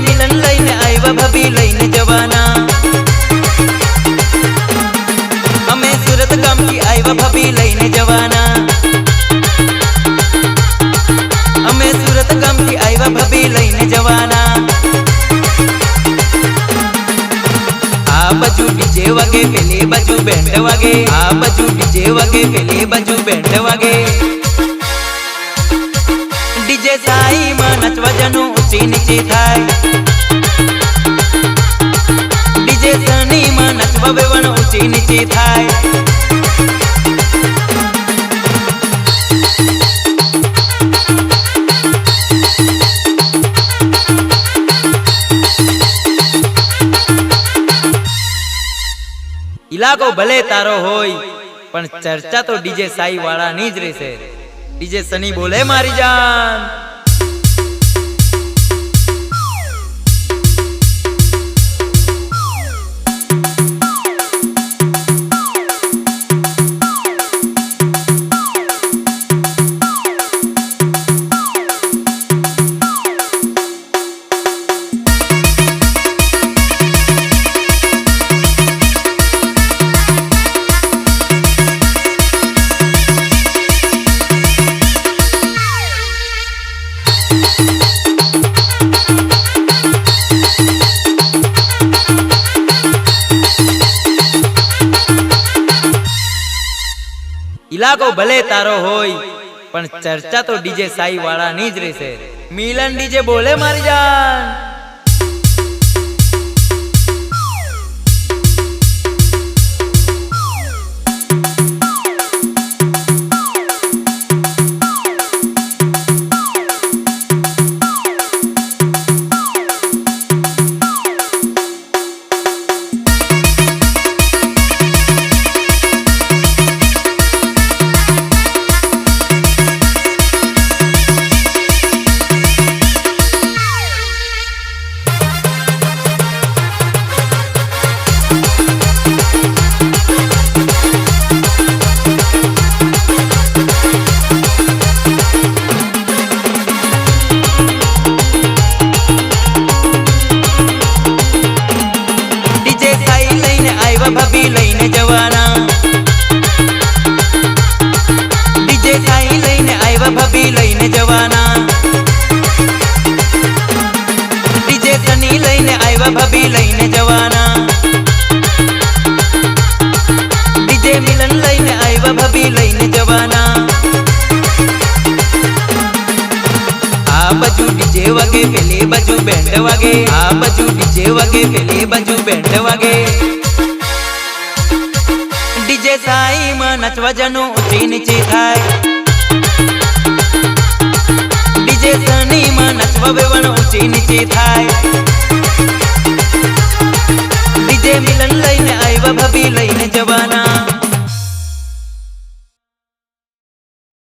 मिलन लईने आईवा भाभी लईने जवाना। अमे सूरत गाम की आईवा भाभी लईने जवाना। अमे सूरत गाम की आईवा भाभी लईने जवाना। आ बाजू डीजे वागे पेले बाजू बैंड वागे। आ बाजू डीजे वागे पेले बाजू बैंड वागे। डीजे साई में नचवा जनु ऊंची नीचे थाय। डीजे सनी में नचवा बेवन ऊंची नीचे थाय। इलाको भले तारो होय पण चर्चा तो डीजे साई वाला नी ज रहेशे। डीजे सनी बोले मारी जान। इलाको भले तारो होय पण चर्चा तो डीजे साई वाला नी ज रहेशे। मिलन डीजे बोले मारी जान। भाभी लईने जवाना। डीजे साई लईने आईवा भाभी लईने जवाना। डीजे सनी लईने आईवा भाभी लईने जवाना। डीजे मिलन लईने आईवा भाभी लईने जवाना। आ बाजू डीजे वागे पेले बाजू बैंड वागे। आ बाजू डीजे वागे पेले बाजू बैंड वागे। डीजे साई में नचवा जनु ऊंची नीचे थाय। डीजे सनी में नचवा बेवन ऊंची नीचे थाय। डीजे मिलन लईने आईवा भाभी लई